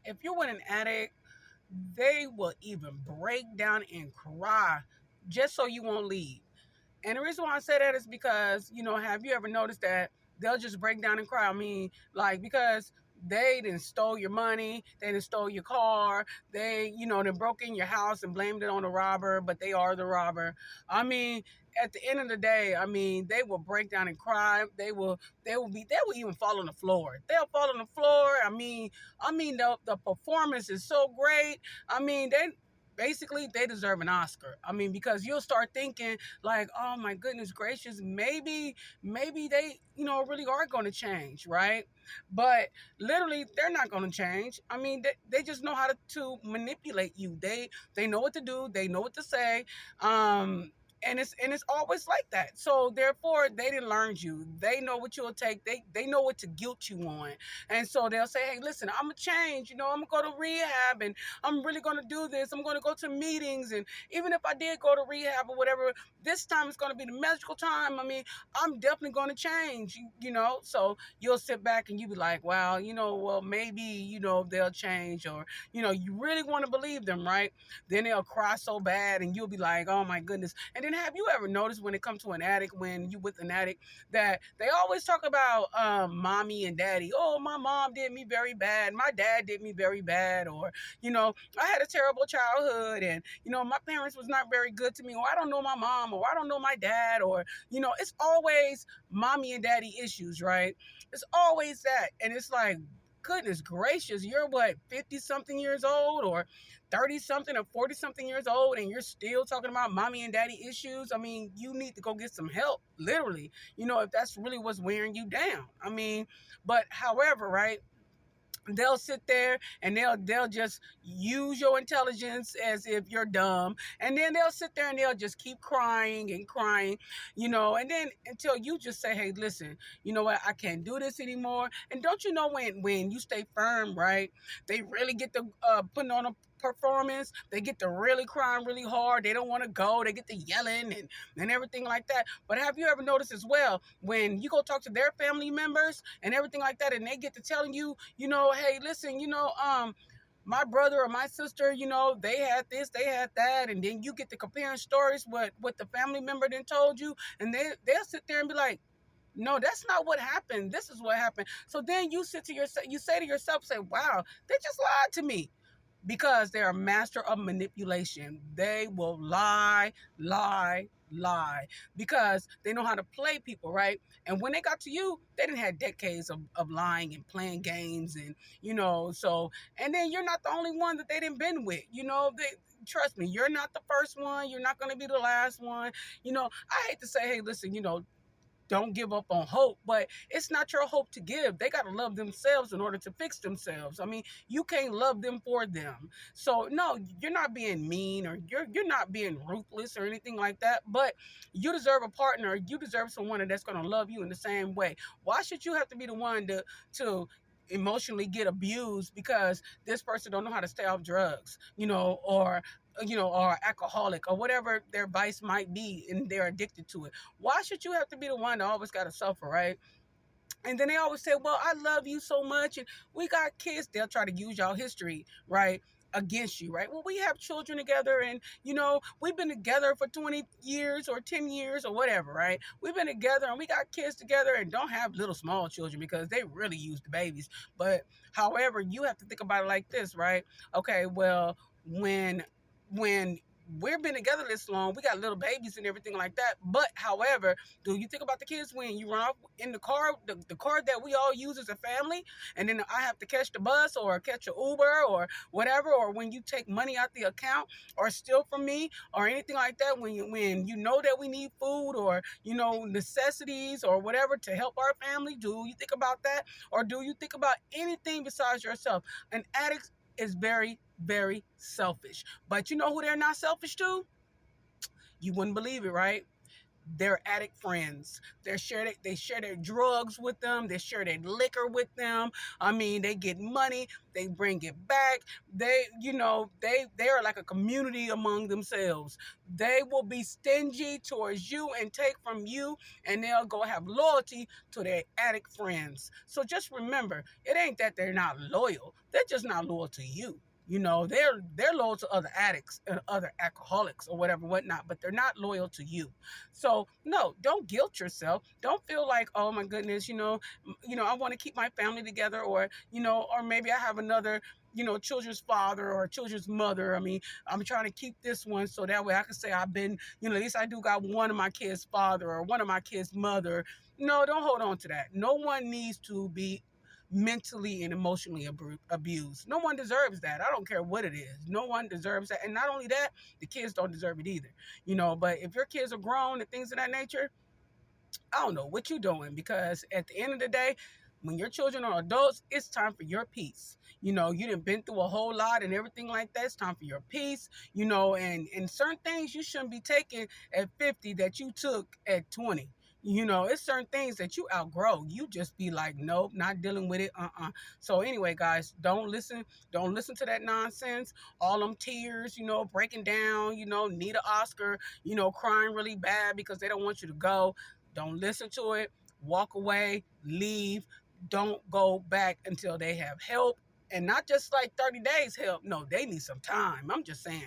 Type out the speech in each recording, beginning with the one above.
If you're with an addict, they will even break down and cry just so you won't leave. And the reason why I say that is because, have you ever noticed that they'll just break down and cry? I mean, like, because they didn't stole your money, they didn't stole your car, they broke in your house and blamed it on the robber, but they are the robber. I mean, at the end of the day, I mean, they will break down and cry. They will even fall on the floor. They'll fall on the floor. I mean, the performance is so great. I mean, they deserve an Oscar. I mean, because you'll start thinking like, oh my goodness gracious, maybe they, really are going to change, right? But literally, they're not going to change. I mean, they just know how to manipulate you. They know what to do. They know what to say. And it's always like that. So therefore, they didn't learn you. They know what you'll take. They know what to guilt you on. And so they'll say, hey, listen, I'm gonna change. I'm gonna go to rehab, and I'm really gonna do this. I'm gonna go to meetings, and even if I did go to rehab or whatever, this time it's gonna be the magical time. I mean, I'm definitely gonna change. So you'll sit back and you be like, wow, well, maybe they'll change, or you really want to believe them, right? Then they'll cry so bad, and you'll be like, oh my goodness. And then have you ever noticed when it comes to an addict, when you with an addict, that they always talk about mommy and daddy? Oh, my mom did me very bad. My dad did me very bad. Or, I had a terrible childhood, and, my parents was not very good to me. Or I don't know my mom, or I don't know my dad. Or, it's always mommy and daddy issues, right? It's always that. And it's like, goodness gracious, you're what, 50 something years old, or 30 something, or 40 something years old, and you're still talking about mommy and daddy issues? I mean, you need to go get some help, literally, if that's really what's wearing you down. I mean, but however, right? They'll sit there and they'll just use your intelligence as if you're dumb, and then they'll sit there and they'll just keep crying and crying, and then until you just say, hey, listen, you know what, I can't do this anymore. And don't you know, when you stay firm, right, they really get to putting on a performance. They get to really crying really hard. They don't want to go. They get to yelling and everything like that. But have you ever noticed as well, when you go talk to their family members and everything like that, and they get to telling you, hey, listen, my brother or my sister, they had this, they had that, and then you get to comparing stories what the family member then told you, and they'll sit there and be like, no, that's not what happened. This is what happened. So then you say to yourself, say, wow, they just lied to me, because they're a master of manipulation. They will lie, lie, lie, because they know how to play people, right? And when they got to you, they didn't have decades of lying and playing games, and and then you're not the only one that they didn't been with. Trust me, you're not the first one. You're not going to be the last one. I hate to say, hey, listen, don't give up on hope, but it's not your hope to give. They got to love themselves in order to fix themselves. I mean, you can't love them for them. So no, you're not being mean, or you're not being ruthless or anything like that, but you deserve a partner. You deserve someone that's going to love you in the same way. Why should you have to be the one to emotionally get abused because this person don't know how to stay off drugs, or alcoholic, or whatever their vice might be, and they're addicted to it? Why should you have to be the one that always got to suffer, right? And then they always say, well, I love you so much, and we got kids. They'll try to use y'all history, right, against you, right? Well, we have children together, and we've been together for 20 years or 10 years or whatever, right? We've been together, and we got kids together, and don't have little small children, because they really use the babies. But however, you have to think about it like this, right? Okay, well, when we've been together this long, we got little babies and everything like that. But however, do you think about the kids when you run off in the car, the car that we all use as a family, and then I have to catch the bus or catch an Uber or whatever, or when you take money out the account or steal from me or anything like that, when you know that we need food, or necessities or whatever to help our family? Do you think about that, or do you think about anything besides yourself? An addict is very, very selfish. But you know who they're not selfish to? You wouldn't believe it, right? their addict friends. They share their drugs with them. They share their liquor with them. I mean, they get money. They bring it back. They are like a community among themselves. They will be stingy towards you and take from you, and they'll go have loyalty to their addict friends. So just remember, it ain't that they're not loyal. They're just not loyal to you. They're loyal to other addicts and other alcoholics or whatever, whatnot, but they're not loyal to you. So no, don't guilt yourself. Don't feel like, oh my goodness, I want to keep my family together, or maybe I have another, children's father or children's mother. I mean, I'm trying to keep this one so that way I can say I've been, at least I do got one of my kids' father or one of my kids' mother. No, don't hold on to that. No one needs to be mentally and emotionally abused. No one deserves that. I don't care what it is. No one deserves that. And not only that, the kids don't deserve it either. But if your kids are grown and things of that nature, I don't know what you're doing, because at the end of the day, when your children are adults, it's time for your peace. You done been through a whole lot and everything like that. It's time for your peace, and certain things you shouldn't be taking at 50 that you took at 20. It's certain things that you outgrow. You just be like, nope, not dealing with it. So anyway, guys, don't listen to that nonsense. All them tears, breaking down, need an Oscar, crying really bad because they don't want you to go. Don't listen to it. Walk away, leave. Don't go back until they have help. And not just like 30 days help. No, they need some time. I'm just saying,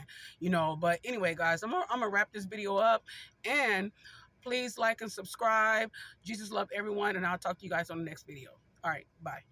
but anyway, guys, I'm gonna wrap this video up, and please like and subscribe. Jesus love everyone, and I'll talk to you guys on the next video. All right, bye.